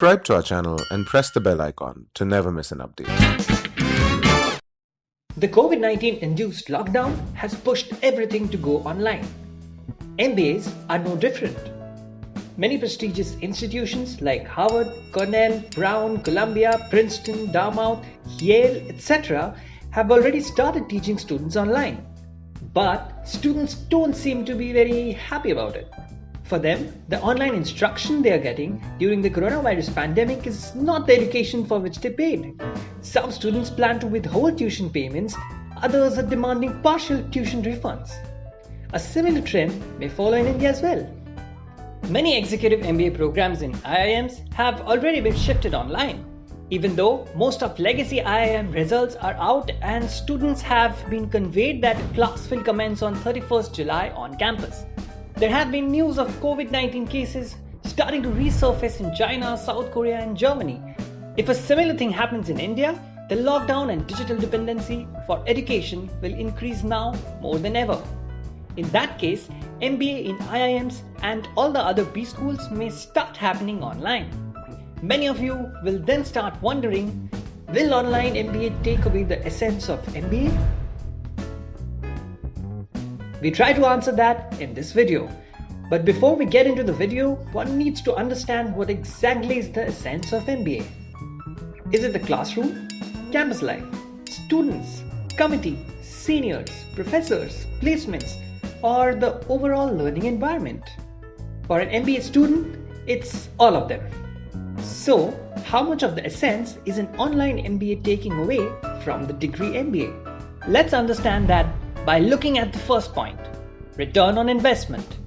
Subscribe to our channel and press the bell icon to never miss an update. The COVID-19 induced lockdown has pushed everything to go online. MBAs are no different. Many prestigious institutions like Harvard, Cornell, Brown, Columbia, Princeton, Dartmouth, Yale, etc. have already started teaching students online. But students don't seem to be very happy about it. For them, the online instruction they are getting during the coronavirus pandemic is not the education for which they paid. Some students plan to withhold tuition payments, others are demanding partial tuition refunds. A similar trend may follow in India as well. Many executive MBA programs in IIMs have already been shifted online. Even though most of legacy IIM results are out and students have been conveyed that class will commence on 31st July on campus. There have been news of COVID-19 cases starting to resurface in China, South Korea and Germany. If a similar thing happens in India, the lockdown and digital dependency for education will increase now more than ever. In that case, MBA in IIMs and all the other B schools may start happening online. Many of you will then start wondering, will online MBA take away the essence of MBA? We try to answer that in this video. But before we get into the video, one needs to understand what exactly is the essence of MBA. Is it the classroom, campus life, students, committee, seniors, professors, placements, or the overall learning environment? For an MBA student, it's all of them. So, how much of the essence is an online MBA taking away from the degree MBA? Let's understand that by looking at the first point, return on investment.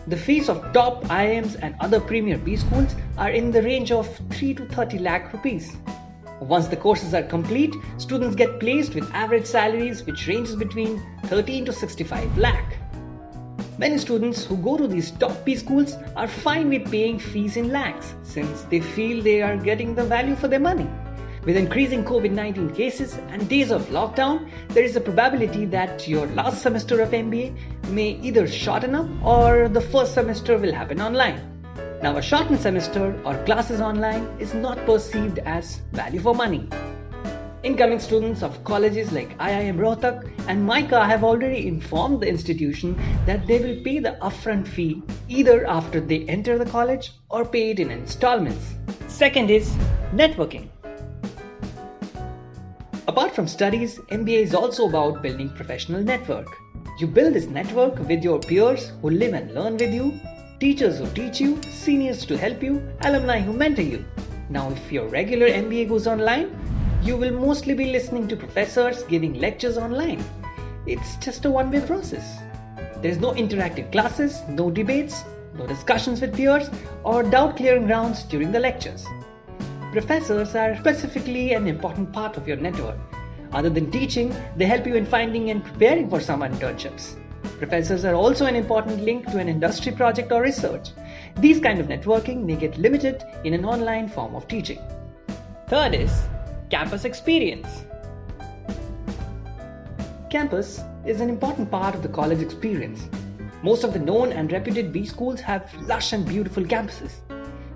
The fees of top IIMs and other premier B schools are in the range of 3 to 30 lakh rupees. Once the courses are complete, students get placed with average salaries which ranges between 13 to 65 lakh. Many students who go to these top B schools are fine with paying fees in lakhs since they feel they are getting the value for their money. With increasing COVID-19 cases and days of lockdown, there is a probability that your last semester of MBA may either shorten up or the first semester will happen online. Now, a shortened semester or classes online is not perceived as value for money. Incoming students of colleges like IIM Rohtak and MICA have already informed the institution that they will pay the upfront fee either after they enter the college or pay it in installments. Second is networking. Apart from studies, MBA is also about building professional network. You build this network with your peers who live and learn with you, teachers who teach you, seniors to help you, alumni who mentor you. Now, if your regular MBA goes online, you will mostly be listening to professors giving lectures online. It's just a one-way process. There's no interactive classes, no debates, no discussions with peers, or doubt-clearing rounds during the lectures. Professors are specifically an important part of your network. Other than teaching, they help you in finding and preparing for some internships. Professors are also an important link to an industry project or research. These kind of networking may get limited in an online form of teaching. Third is campus experience. Campus is an important part of the college experience. Most of the known and reputed B schools have lush and beautiful campuses.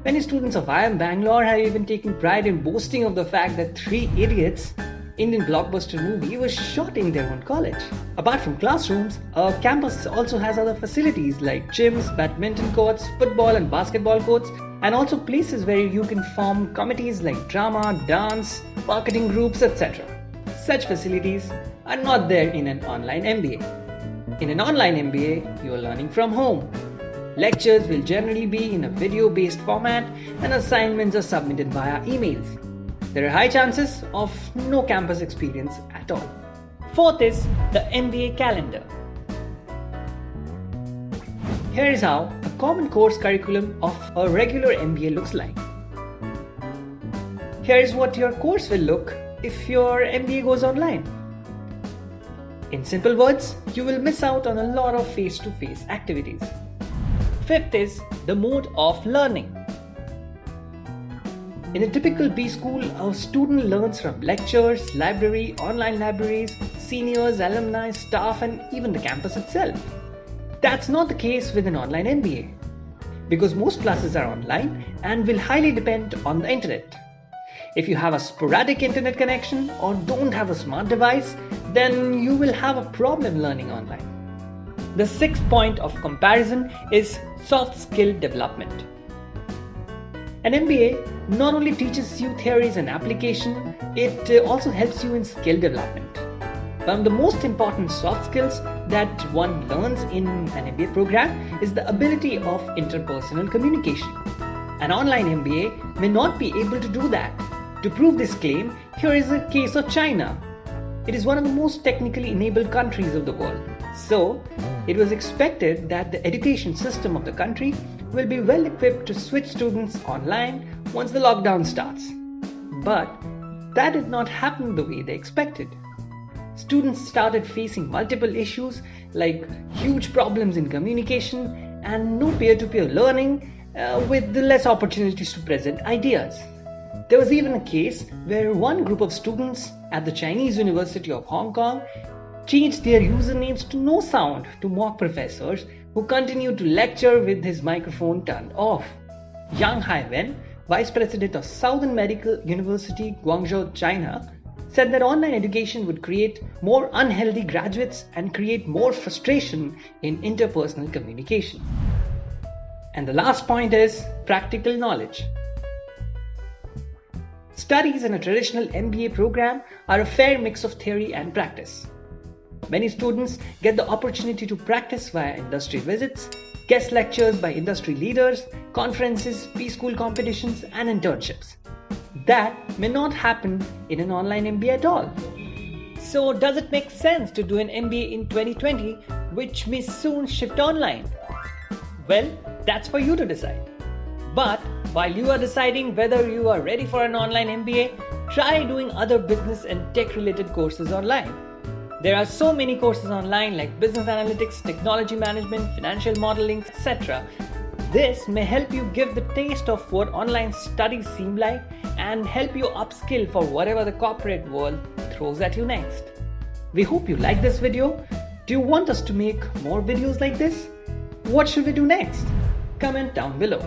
Many students of IIM Bangalore have even taken pride in boasting of the fact that Three Idiots, Indian blockbuster movie, was shot in their own college. Apart from classrooms, a campus also has other facilities like gyms, badminton courts, football and basketball courts, and also places where you can form committees like drama, dance, marketing groups, etc. Such facilities are not there in an online MBA. In an online MBA, you are learning from home. Lectures will generally be in a video-based format and assignments are submitted via emails. There are high chances of no campus experience at all. Fourth is the MBA calendar. Here is how a common course curriculum of a regular MBA looks like. Here is what your course will look if your MBA goes online. In simple words, you will miss out on a lot of face-to-face activities. Fifth is the mode of learning. In a typical B school, a student learns from lectures, library, online libraries, seniors, alumni, staff, and even the campus itself. That's not the case with an online MBA. Because most classes are online, and will highly depend on the internet. If you have a sporadic internet connection or don't have a smart device, then you will have a problem learning online. The sixth point of comparison is soft skill development. An MBA not only teaches you theories and application, it also helps you in skill development. One of the most important soft skills that one learns in an MBA program is the ability of interpersonal communication. An online MBA may not be able to do that. To prove this claim, here is a case of China. It is one of the most technically enabled countries of the world. So, it was expected that the education system of the country will be well equipped to switch students online once the lockdown starts. But that did not happen the way they expected. Students started facing multiple issues like huge problems in communication and no peer-to-peer learning with less opportunities to present ideas. There was even a case where one group of students at the Chinese University of Hong Kong changed their usernames to no sound to mock professors who continued to lecture with his microphone turned off. Yang Haiwen, Vice President of Southern Medical University, Guangzhou, China, said that online education would create more unhealthy graduates and create more frustration in interpersonal communication. And the last point is practical knowledge. Studies in a traditional MBA program are a fair mix of theory and practice. Many students get the opportunity to practice via industry visits, guest lectures by industry leaders, conferences, B-school competitions, and internships. That may not happen in an online MBA at all. So does it make sense to do an MBA in 2020 which may soon shift online? Well, that's for you to decide. But while you are deciding whether you are ready for an online MBA, try doing other business and tech related courses online. There are so many courses online like business analytics, technology management, financial modeling, etc. This may help you give the taste of what online studies seem like and help you upskill for whatever the corporate world throws at you next. We hope you like this video. Do you want us to make more videos like this? What should we do next? Comment down below.